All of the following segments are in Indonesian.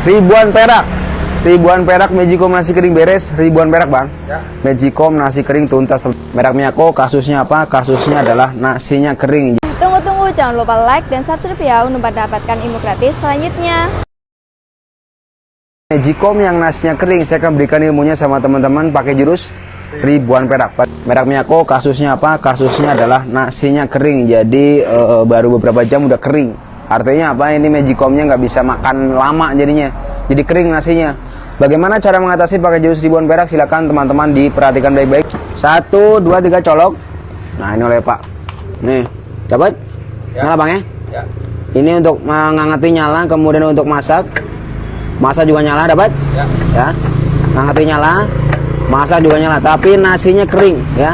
Ribuan perak. Ribuan perak Magicom nasi kering beres. Ribuan perak bang. Ya. Magicom nasi kering tuntas. Merek Miyako, kasusnya apa? Kasusnya adalah nasinya kering. Tunggu-tunggu, jangan lupa like dan subscribe ya untuk mendapatkan info gratis selanjutnya. Magicom yang nasinya kering, saya akan berikan ilmunya sama teman-teman pakai jurus ribuan perak. Merek Miyako, kasusnya apa? Kasusnya adalah nasinya kering. Jadi baru beberapa jam udah kering. Artinya apa? Ini Magicomnya nggak bisa makan lama jadinya. Jadi kering nasinya. Bagaimana cara mengatasi pakai jurus ribuan perak? Silakan teman-teman diperhatikan baik-baik. 1, 2, 3 colok. Nah ini oleh Pak. Nih, dapat? Ya. Nyala bang ya? Ya. Ini untuk mengangati nyala, kemudian untuk masak. Masak juga nyala, dapat? Ya. Ya. Ngangati nyala, masak juga nyala. Tapi nasinya kering, ya.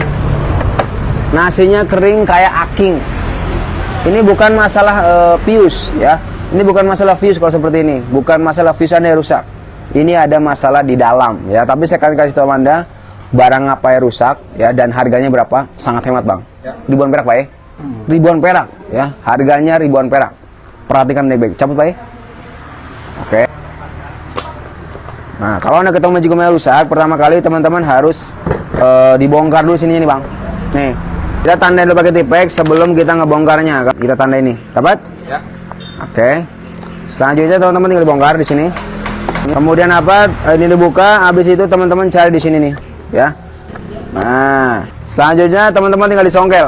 Nasinya kering kayak aking. Ini bukan masalah fuse, ya. Ini bukan masalah fuse kalau seperti ini. Bukan masalah fuse Anda yang rusak. Ini ada masalah di dalam, ya. Tapi saya akan kasih tahu Anda barang apa yang rusak, ya, dan harganya berapa? Sangat hemat, Bang. Ya. Ribuan perak, Pak, ya. Ribuan perak, ya. Harganya ribuan perak. Perhatikan baik-baik. Cabut, Pak, ya. Oke. Nah, kalau Anda ketemu Magicom yang rusak, pertama kali teman-teman harus dibongkar dulu sini nih, Bang. Nih. Kita tandain dulu pakai tipek sebelum kita ngebongkarnya. Kita tandain nih. Dapat? Ya. Oke. Selanjutnya teman-teman tinggal dibongkar di sini. Kemudian apa? Ini dibuka, habis itu teman-teman cari di sini nih, ya. Nah, selanjutnya teman-teman tinggal disongkel.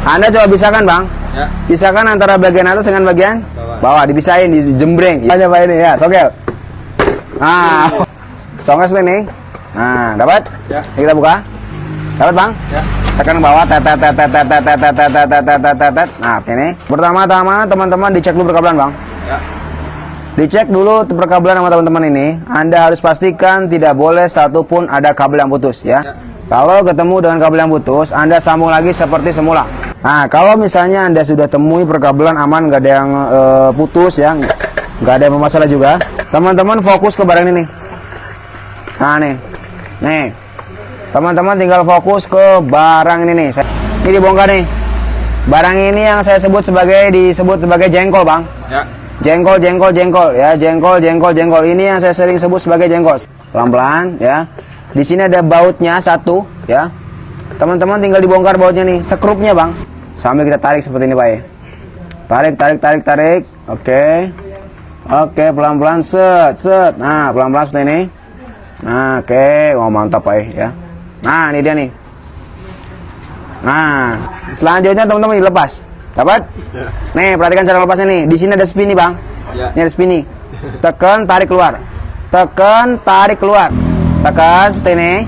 Anda coba pisahkan, Bang. Ya. Pisahkan antara bagian atas dengan bagian bawah, dipisahin, dijembreng. Iya, Pak, ini ya, songkel. Nah, songkel seperti ini. Nah, dapat? Ya. Ini kita buka. Dapat, Bang? Ya. Tekan ke bawah, tet. Nah, ini. Pertama-tama teman-teman dicek dulu perkabelan, Bang. Ya. Dicek dulu perkabelan sama teman-teman ini. Anda harus pastikan tidak boleh satupun ada kabel yang putus, ya. Ya. Kalau ketemu dengan kabel yang putus, Anda sambung lagi seperti semula. Nah, kalau misalnya Anda sudah temui perkabelan aman, nggak ada yang putus, ya, nggak ada yang bermasalah juga, teman-teman fokus ke barang ini. Nah, nih, teman-teman tinggal fokus ke barang ini nih. Ini dibongkar nih. Barang ini yang saya disebut sebagai jengkol, Bang. Ya. Jengkol, ya, jengkol. Ini yang saya sering sebut sebagai jengkol. Pelan-pelan, ya. Di sini ada bautnya satu, ya. Teman-teman tinggal dibongkar bautnya nih, sekrupnya, Bang. Sambil kita tarik seperti ini, Pak, ya. Tarik. Oke, pelan-pelan, set. Nah, pelan-pelan seperti ini. Nah, oke, oh mantap, Pak, ya. Nah, ini dia nih. Nah, selanjutnya teman-teman dilepas. Dapat? Ya. Nih, perhatikan cara lepasnya nih. Di sini ada spin nih, Bang. Ya. Ini ada spin nih. Tekan, tarik keluar. Tekan, tarik keluar. Tekan seperti ini.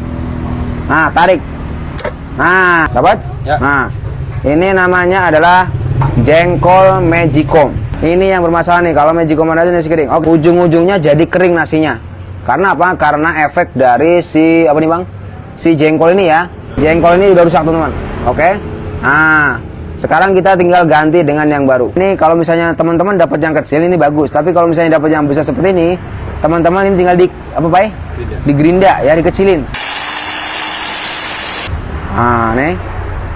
Nah, tarik. Nah, dapat? Ya. Nah, ini namanya adalah jengkol Magicom. Ini yang bermasalah nih. Kalau Magicom ada nasi kering, oh, ujung-ujungnya jadi kering nasinya. Karena apa? Karena efek dari si apa nih, Bang? Si jengkol ini, ya. Jengkol ini udah rusak, teman-teman. Oke? Nah, sekarang kita tinggal ganti dengan yang baru. Ini kalau misalnya teman-teman dapat yang kecil ini bagus, tapi kalau misalnya dapat yang besar seperti ini, teman-teman ini tinggal di apa, Pak? Di gerinda, ya, dikecilin. Nah, nih.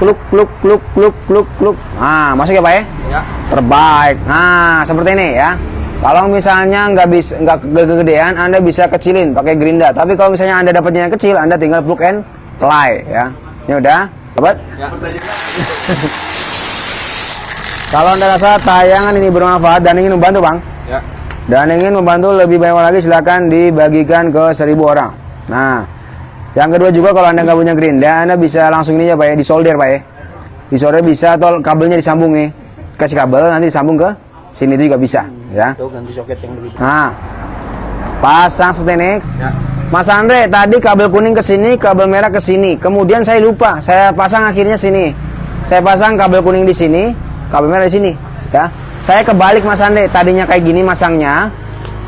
Kluk. Nah, masuk ya, Pak, ya? Ya. Terbaik. Nah, seperti ini, ya. Kalau misalnya nggak kegedean, Anda bisa kecilin pakai gerinda. Tapi kalau misalnya Anda dapatnya yang kecil, Anda tinggal plug and play, ya. Ini udah, dapat? Ya. Kalau Anda rasa tayangan ini bermanfaat dan ingin membantu, Bang, Ya. dan ingin membantu lebih banyak lagi, silakan dibagikan ke 1000 orang. Nah, yang kedua juga kalau Anda nggak punya gerinda, Anda bisa langsung ini ya, Pak, ya, disolder, Pak, ya. Disolder bisa, atau kabelnya disambung nih. Kasih kabel, nanti disambung ke sini juga bisa, ya. Tuh ganti soket yang lebih. Nah, pasang seperti ini. Ya. Mas Andre, tadi kabel kuning ke sini, kabel merah ke sini. Kemudian saya lupa, saya pasang akhirnya sini. Saya pasang kabel kuning di sini, kabel merah di sini, ya. Saya kebalik, Mas Andre. Tadinya kayak gini masangnya,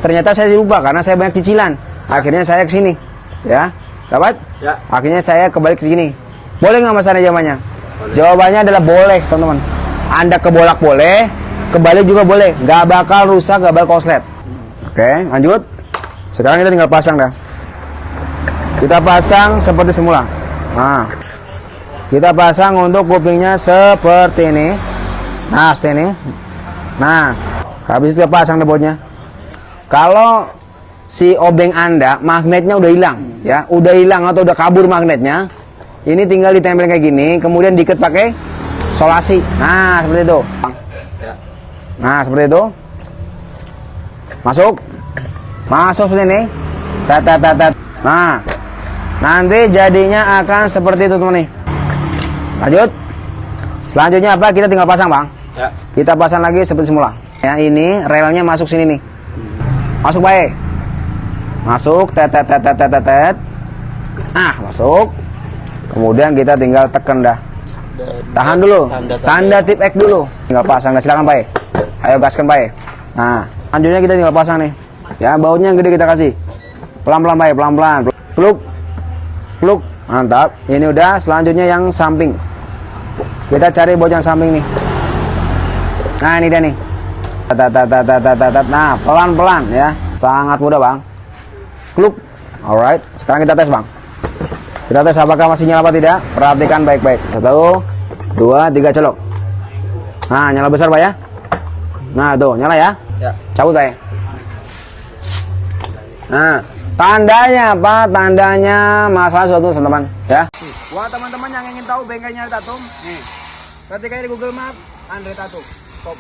ternyata saya lupa karena saya banyak cicilan. Akhirnya saya ke sini, ya. Dapat? Ya. Akhirnya saya kebalik ke sini. Boleh nggak, Mas Andre, jawabannya? Jawabannya adalah boleh, teman-teman. Anda kebolak boleh, kebalik juga boleh. Nggak bakal rusak, nggak bakal konslet. Oke, lanjut. Sekarang kita tinggal pasang dah. Kita pasang seperti semula. Nah, kita pasang untuk kupingnya seperti ini. Nah, seperti ini. Nah, habis itu kita pasang debotnya. Kalau si obeng Anda magnetnya udah hilang, ya, udah hilang atau udah kabur magnetnya, ini tinggal ditempel kayak gini, kemudian diikat pakai solasi. Nah, seperti itu. Nah, seperti itu. Masuk. Masuk seperti ini. Tet, tet, tet, tet. Nah, nanti jadinya akan seperti itu, teman nih. Lanjut. Selanjutnya apa? Kita tinggal pasang, Bang. Ya. Kita pasang lagi seperti semula. Ya, ini relnya masuk sini nih. Masuk baik. Masuk, tet, tet, tet, tet, tet, tet. Nah, masuk. Kemudian kita tinggal tekan dah. Tahan dulu. Tanda tip X dulu. Tinggal pasang dah, silakan baik. Ayo gaskan baik. Nah, selanjutnya kita tinggal pasang nih. Ya, bautnya yang gede kita kasih. Pelan-pelan baik, pelan-pelan. Pluk. Pluk. Mantap. Ini udah, selanjutnya yang samping. Kita cari baut yang samping nih. Nah, ini dia nih. Nah, pelan-pelan ya. Sangat mudah, Bang. Kluk. Alright. Sekarang kita tes, Bang. Kita tes apakah masih nyala apa tidak. Perhatikan baik-baik. 1, 2, 3, colok. Nah, nyala besar, Pak ya. Nah, tuh, nyala ya. Ya. Cabut, Pak ya. Nah, tandanya apa? Tandanya masalah suatu, teman-teman, ya. Buat teman-teman yang ingin tahu bengkelnya Tatum, nih. Ketika di Google Map, Andre Tatum. Top.